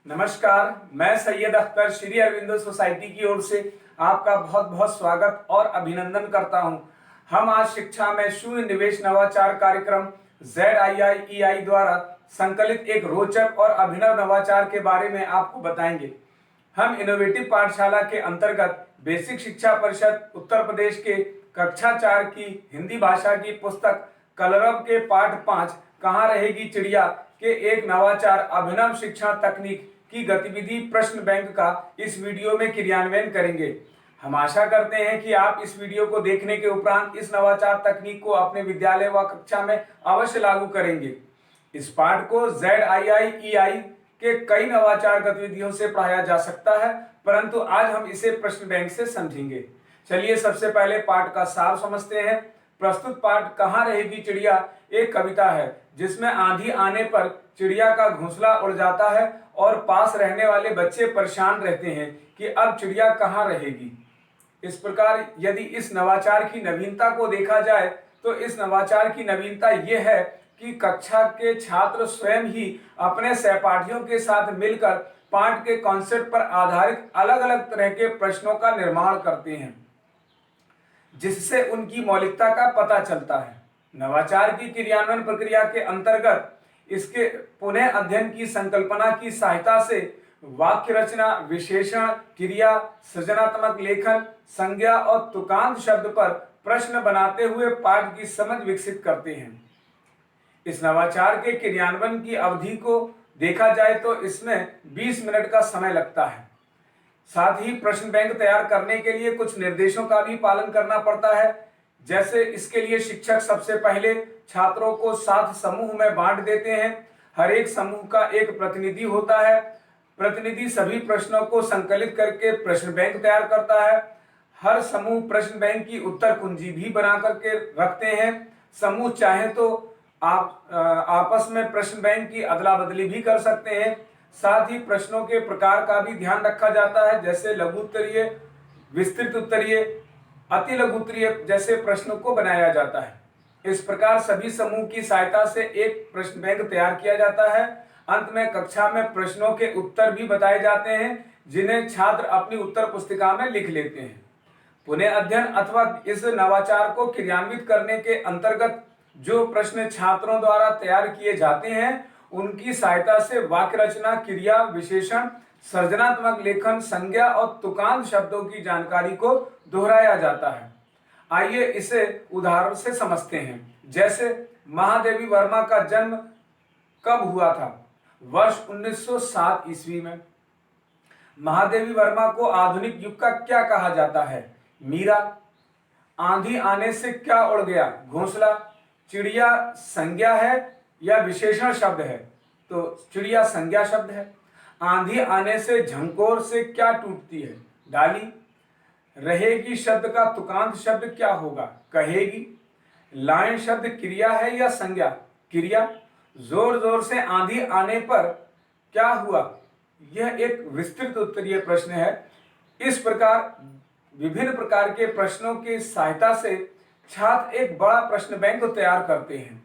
नमस्कार, मैं सैयद अख्तर श्री अरविंदो सोसाइटी की ओर से आपका बहुत बहुत स्वागत और अभिनंदन करता हूं। हम आज शिक्षा में शून्य निवेश नवाचार कार्यक्रम ZIIEI द्वारा संकलित एक रोचक और अभिनव नवाचार के बारे में आपको बताएंगे। हम इनोवेटिव पाठशाला के अंतर्गत बेसिक शिक्षा परिषद उत्तर प्रदेश के कक्षा 4 की हिंदी भाषा की पुस्तक कलरव के पाठ 5 कहाँ रहेगी चिड़िया के एक नवाचार अभिनव शिक्षण तकनीक की गतिविधि प्रश्न बैंक का इस वीडियो में क्रियान्वयन करेंगे। हम आशा करते हैं कि आप इस वीडियो को देखने के उपरांत इस नवाचार तकनीक को अपने विद्यालय व कक्षा में अवश्य लागू करेंगे। इस पाठ को ZIIEI के कई नवाचार गतिविधियों से पढ़ाया जा सकता है, परंतु आज हम इसे प्रश्न बैंक से समझेंगे। चलिए सबसे पहले पाठ का सार समझते हैं। प्रस्तुत पाठ कहाँ रहेगी चिड़िया एक कविता है जिसमें आंधी आने पर चिड़िया का घोंसला उड़ जाता है और पास रहने वाले बच्चे परेशान रहते हैं कि अब चिड़िया कहाँ रहेगी। इस प्रकार यदि इस नवाचार की नवीनता को देखा जाए तो इस नवाचार की नवीनता यह है कि कक्षा के छात्र स्वयं ही अपने सहपाठियों के साथ मिलकर पाठ के कॉन्सेप्ट पर आधारित अलग अलग तरह के प्रश्नों का निर्माण करते हैं, जिससे उनकी मौलिकता का पता चलता है। नवाचार की क्रियान्वयन प्रक्रिया के अंतर्गत इसके पुनः अध्ययन की संकल्पना की सहायता से वाक्य रचना, विशेषण, क्रिया, सृजनात्मक लेखन, संज्ञा और तुकांत शब्द पर प्रश्न बनाते हुए पाठ की समझ विकसित करते हैं। इस नवाचार के क्रियान्वयन की अवधि को देखा जाए तो इसमें 20 मिनट का समय लगता है। साथ ही प्रश्न बैंक तैयार करने के लिए कुछ निर्देशों का भी पालन करना पड़ता है। जैसे इसके लिए शिक्षक सबसे पहले छात्रों को 7 समूह में बांट देते हैं। हर एक समूह का एक प्रतिनिधि होता है। प्रतिनिधि सभी प्रश्नों को संकलित करके प्रश्न बैंक तैयार करता है। हर समूह प्रश्न बैंक की उत्तर कुंजी भी बना करके रखते हैं। समूह चाहे तो आप आपस में प्रश्न बैंक की अदला बदली भी कर सकते हैं। साथ ही प्रश्नों के प्रकार का भी ध्यान रखा जाता है, जैसे लघु उत्तरीय, विस्तृत उत्तरीय, अति लघु उत्तरीय जैसे प्रश्नों को बनाया जाता है। इस प्रकार सभी समूह की सहायता से एक प्रश्न बैंक तैयार किया जाता है। अंत में कक्षा में प्रश्नों के उत्तर भी बताए जाते हैं, जिन्हें छात्र अपनी उत्तर पुस्तिका में लिख लेते हैं। पुनः अध्ययन अथवा इस नवाचार को क्रियान्वित करने के अंतर्गत जो प्रश्न छात्रों द्वारा तैयार किए जाते हैं, उनकी सहायता से वाक्य रचना, क्रिया, विशेषण, सृजनात्मक लेखन, संज्ञा और तुकांत शब्दों की जानकारी को दोहराया जाता है। आइए इसे उदाहरण से समझते हैं। जैसे महादेवी वर्मा का जन्म कब हुआ था? वर्ष 1907 ईस्वी में। महादेवी वर्मा को आधुनिक युग का क्या कहा जाता है? मीरा। आंधी आने से क्या उड़ गया? घोंसला। चिड़िया संज्ञा है या विशेषण शब्द है? तो चिड़िया संज्ञा शब्द है। आंधी आने से झंकोर से क्या टूटती है? डाली। रहेगी शब्द का तुकांत शब्द क्या होगा? कहेगी। लाइन शब्द क्रिया है या संज्ञा? क्रिया। जोर जोर से आंधी आने पर क्या हुआ? यह एक विस्तृत उत्तरीय प्रश्न है। इस प्रकार विभिन्न प्रकार के प्रश्नों की सहायता से छात्र एक बड़ा प्रश्न बैंक तैयार करते हैं।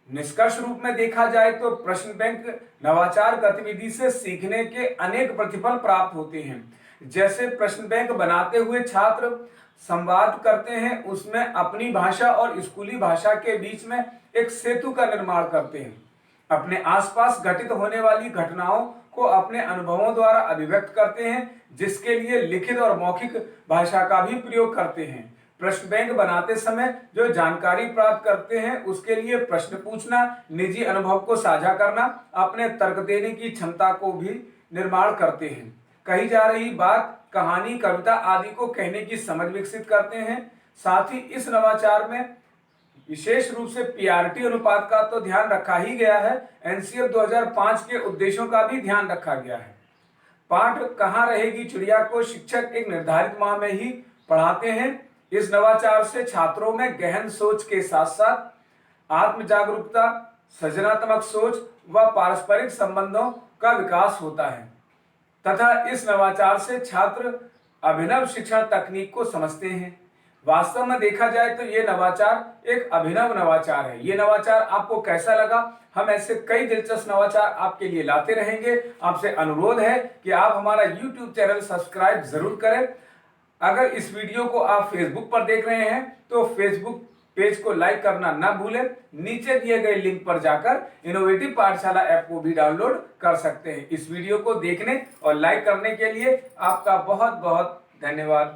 निष्कर्ष रूप में देखा जाए तो प्रश्न बैंक नवाचार गतिविधि से सीखने के अनेक प्रतिफल प्राप्त होते हैं। जैसे प्रश्न बैंक बनाते हुए छात्र संवाद करते हैं, उसमें अपनी भाषा और स्कूली भाषा के बीच में एक सेतु का निर्माण करते हैं। अपने आसपास घटित होने वाली घटनाओं को अपने अनुभवों द्वारा अभिव्यक्त करते हैं, जिसके लिए लिखित और मौखिक भाषा का भी प्रयोग करते हैं। प्रश्न बैंक बनाते समय जो जानकारी प्राप्त करते हैं, उसके लिए प्रश्न पूछना, निजी अनुभव को साझा करना, अपने तर्क देने की क्षमता को भी निर्माण करते हैं। कही जा रही बात, कहानी, कविता आदि को कहने की समझ विकसित करते हैं। साथ ही इस नवाचार में विशेष रूप से PRT अनुपात का तो ध्यान रखा ही गया है, NCF 2005 के उद्देश्यों का भी ध्यान रखा गया है। पाठ कहाँ रहेगी चिड़िया को शिक्षक एक निर्धारित माह में ही पढ़ाते हैं। इस नवाचार से छात्रों में गहन सोच के साथ साथ आत्म जागरूकता, सृजनात्मक सोच व पारस्परिक संबंधों का विकास होता है तथा इस नवाचार से छात्र अभिनव शिक्षण तकनीक को समझते हैं। वास्तव में देखा जाए तो ये नवाचार एक अभिनव नवाचार है। ये नवाचार आपको कैसा लगा? हम ऐसे कई दिलचस्प नवाचार आपके लिए लाते रहेंगे। आपसे अनुरोध है कि आप हमारा YouTube चैनल सब्सक्राइब जरूर करें। अगर इस वीडियो को आप फेसबुक पर देख रहे हैं तो फेसबुक पेज को लाइक करना ना भूलें। नीचे दिए गए लिंक पर जाकर इनोवेटिव पाठशाला ऐप को भी डाउनलोड कर सकते हैं। इस वीडियो को देखने और लाइक करने के लिए आपका बहुत बहुत धन्यवाद।